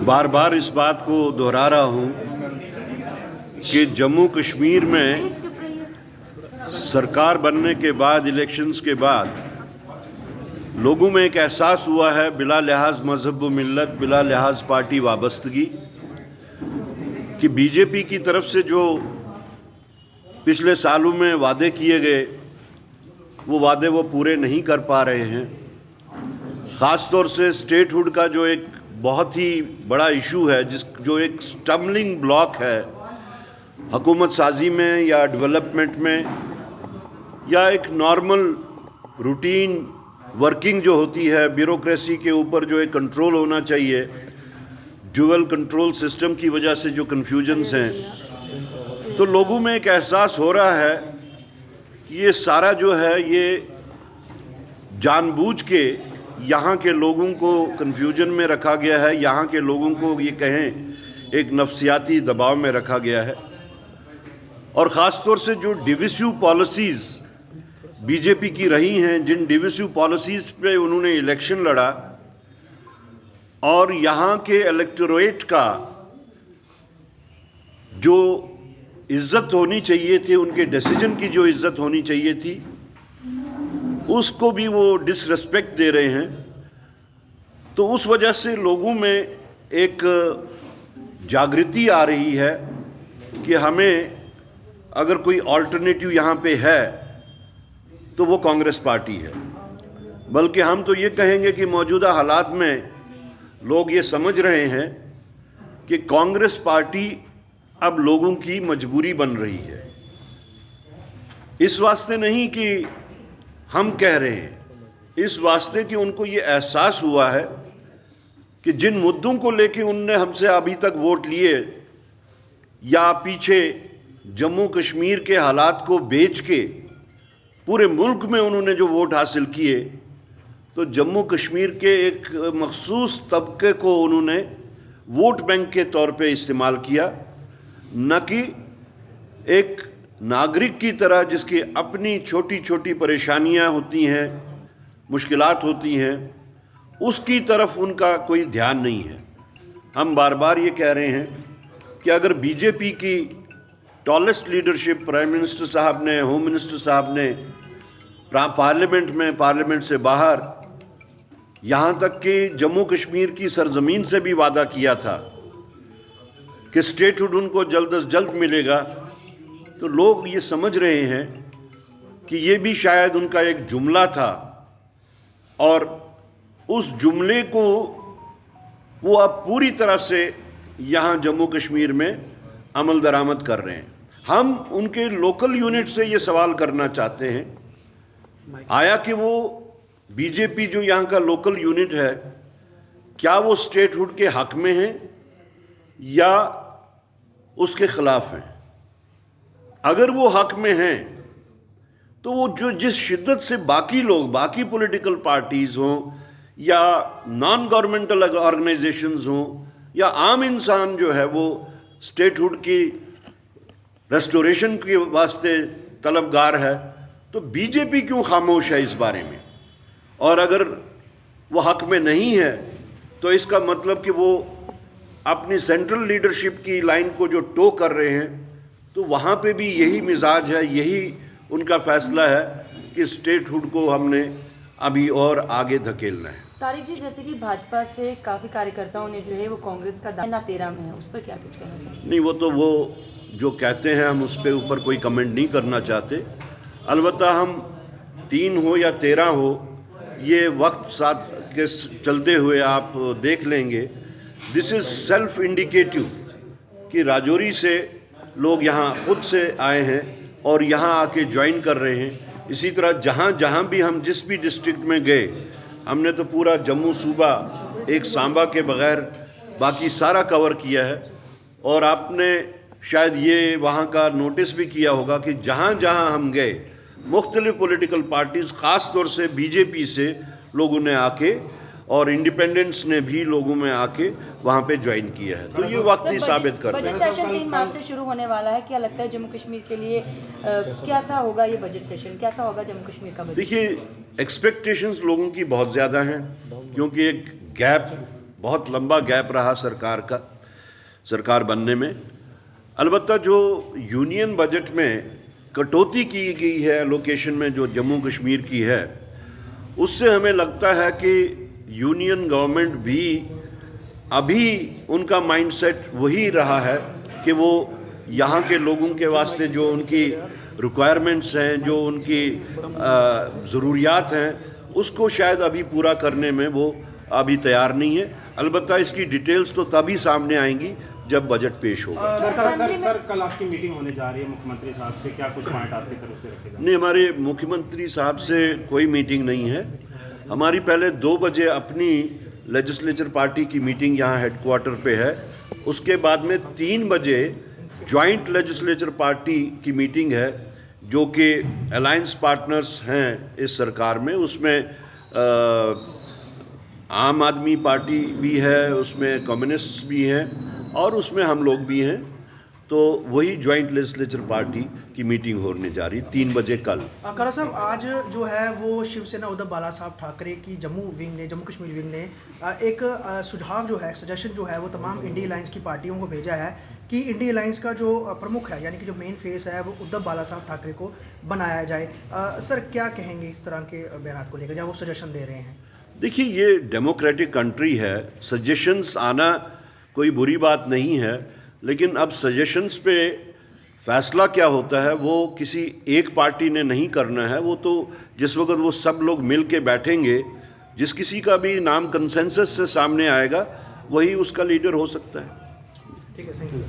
बार बार इस बात को दोहरा रहा हूँ कि जम्मू कश्मीर में सरकार बनने के बाद, इलेक्शंस के बाद लोगों में एक एहसास हुआ है, बिला लिहाज मजहब व मिल्लत, बिला लिहाज पार्टी वाबस्तगी, कि बीजेपी की तरफ से जो पिछले सालों में वादे किए गए वो वादे वो पूरे नहीं कर पा रहे हैं। ख़ास तौर से स्टेटहुड का जो एक बहुत ही बड़ा इशू है, जो एक स्टम्बलिंग ब्लॉक है हुकूमत साजी में या डेवलपमेंट में या एक नॉर्मल रूटीन वर्किंग जो होती है, ब्यूरोक्रेसी के ऊपर जो एक कंट्रोल होना चाहिए, ड्यूअल कंट्रोल सिस्टम की वजह से जो कन्फ्यूजन्स हैं, तो लोगों में एक एहसास हो रहा है कि ये सारा जो है ये जानबूझ के यहाँ के लोगों को कन्फ्यूजन में रखा गया है, यहाँ के लोगों को ये कहें एक नफ्सियाती दबाव में रखा गया है। और ख़ास तौर से जो डिविसिव पॉलिसीज़ बीजेपी की रही हैं, जिन डिविसिव पॉलिसीज़ पे उन्होंने इलेक्शन लड़ा और यहाँ के इलेक्टोरेट का जो इज़्ज़त होनी चाहिए थी, उनके डिसीजन की जो इज़्ज़त होनी चाहिए थी, उसको भी वो डिसरेस्पेक्ट दे रहे हैं। तो उस वजह से लोगों में एक जागृति आ रही है कि हमें अगर कोई अल्टरनेटिव यहाँ पे है तो वो कांग्रेस पार्टी है। बल्कि हम तो ये कहेंगे कि मौजूदा हालात में लोग ये समझ रहे हैं कि कांग्रेस पार्टी अब लोगों की मजबूरी बन रही है। इस वास्ते नहीं कि हम कह रहे हैं, इस वास्ते कि उनको ये एहसास हुआ है कि जिन मुद्दों को लेके उनने हमसे अभी तक वोट लिए या पीछे जम्मू कश्मीर के हालात को बेच के पूरे मुल्क में उन्होंने जो वोट हासिल किए, तो जम्मू कश्मीर के एक मखसूस तबके को उन्होंने वोट बैंक के तौर पे इस्तेमाल किया, न कि एक नागरिक की तरह जिसकी अपनी छोटी छोटी परेशानियां होती हैं, मुश्किलात होती हैं, उसकी तरफ उनका कोई ध्यान नहीं है। हम बार बार ये कह रहे हैं कि अगर बीजेपी की टॉलेस्ट लीडरशिप प्राइम मिनिस्टर साहब ने, होम मिनिस्टर साहब ने पार्लियामेंट में, पार्लियामेंट से बाहर, यहाँ तक कि जम्मू कश्मीर की सरजमीन से भी वादा किया था कि स्टेटहुड उनको जल्द अज जल्द मिलेगा, तो लोग ये समझ रहे हैं कि ये भी शायद उनका एक जुमला था और उस जुमले को वो अब पूरी तरह से यहाँ जम्मू कश्मीर में अमल दरामद कर रहे हैं। हम उनके लोकल यूनिट से ये सवाल करना चाहते हैं, आया कि वो बीजेपी जो यहाँ का लोकल यूनिट है, क्या वो स्टेटहुड के हक में है या उसके खिलाफ है? अगर वो हक में हैं तो वो जो जिस शिद्दत से बाकी लोग, बाकी पॉलिटिकल पार्टीज़ हों या नॉन गवर्नमेंटल ऑर्गेनाइजेशंस हों या आम इंसान जो है वो स्टेटहुड की रेस्टोरेशन के वास्ते तलबगार है, तो बीजेपी क्यों खामोश है इस बारे में? और अगर वो हक में नहीं है तो इसका मतलब कि वो अपनी सेंट्रल लीडरशिप की लाइन को जो टो कर रहे हैं, तो वहाँ पे भी यही मिजाज है, यही उनका फैसला है कि स्टेटहुड को हमने अभी और आगे धकेलना है। तारिक जी, जैसे कि भाजपा से काफ़ी कार्यकर्ताओं ने जो है वो कांग्रेस का दाना 13 में है, उस पर क्या कुछ कहना चाहिए? नहीं, वो तो वो जो कहते हैं हम उस पर ऊपर कोई कमेंट नहीं करना चाहते। अलबत्ता हम 3 हो या 13 हो, ये वक्त साथ के चलते हुए आप देख लेंगे। दिस इज़ सेल्फ इंडिकेटिव कि राजौरी से लोग यहाँ खुद से आए हैं और यहाँ आके ज्वाइन कर रहे हैं। इसी तरह जहाँ जहाँ भी हम जिस भी डिस्ट्रिक्ट में गए, हमने तो पूरा जम्मू सूबा एक सांबा के बग़ैर बाकी सारा कवर किया है। और आपने शायद ये वहाँ का नोटिस भी किया होगा कि जहाँ जहाँ हम गए, मुख्तलिफ पॉलिटिकल पार्टीज़, ख़ास तौर से बीजेपी से लोगों ने आके और इंडिपेंडेंट्स ने भी लोगों में आके वहाँ पे ज्वाइन किया है। तो ये वक्त ही साबित करता है। बजट सेशन 3 मार्च से शुरू होने वाला है, क्या लगता है जम्मू कश्मीर के लिए कैसा होगा ये बजट सेशन, कैसा होगा जम्मू कश्मीर का बजट? देखिए, एक्सपेक्टेशंस लोगों की बहुत ज़्यादा हैं, क्योंकि एक गैप बहुत लंबा गैप रहा सरकार बनने में। अलबत्ता जो यूनियन बजट में कटौती की गई है एलोकेशन में जो जम्मू कश्मीर की है, उससे हमें लगता है कि यूनियन गवर्नमेंट भी अभी उनका माइंडसेट वही रहा है कि वो यहाँ के लोगों के वास्ते जो उनकी रिक्वायरमेंट्स हैं, जो उनकी ज़रूरियात हैं, उसको शायद अभी पूरा करने में वो अभी तैयार नहीं है। अलबत्ता इसकी डिटेल्स तो तभी सामने आएंगी जब बजट पेश होगा। सर कल आपकी मीटिंग होने जा रही है मुख्यमंत्री साहब से, क्या कुछ पॉइंट आपकी तरफ से रखे जाएंगे? नहीं, हमारे मुख्यमंत्री साहब से कोई मीटिंग नहीं है। हमारी पहले 2 बजे अपनी लेजिस्लेचर पार्टी की मीटिंग यहाँ हेडक्वार्टर पे है। उसके बाद में 3 बजे जॉइंट लेजिस्लेचर पार्टी की मीटिंग है, जो कि अलायंस पार्टनर्स हैं इस सरकार में। उसमें आम आदमी पार्टी भी है, उसमें कम्युनिस्ट भी हैं और उसमें हम लोग भी हैं। तो वही जॉइंट लेजिस्लेचर पार्टी की मीटिंग होने जा रही 3 बजे कल। खरा साहब, आज जो है वो शिवसेना उद्धव बाला साहब ठाकरे की जम्मू कश्मीर विंग ने एक सुझाव जो है, सजेशन जो है वो तमाम इंडिया अलायंस की पार्टियों को भेजा है कि इंडिया अलायंस का जो प्रमुख है, यानी कि जो मेन फेस है, वो उद्धव बाला साहब ठाकरे को बनाया जाए। सर क्या कहेंगे इस तरह के बयान को लेकर, जब वो सजेशन दे रहे हैं? देखिए, ये डेमोक्रेटिक कंट्री है, सजेशंस आना कोई बुरी बात नहीं है, लेकिन अब सजेशंस पे फैसला क्या होता है वो किसी एक पार्टी ने नहीं करना है। वो तो जिस वक्त वो सब लोग मिल के बैठेंगे, जिस किसी का भी नाम कंसेंसस से सामने आएगा वही उसका लीडर हो सकता है। ठीक है, थैंक यू।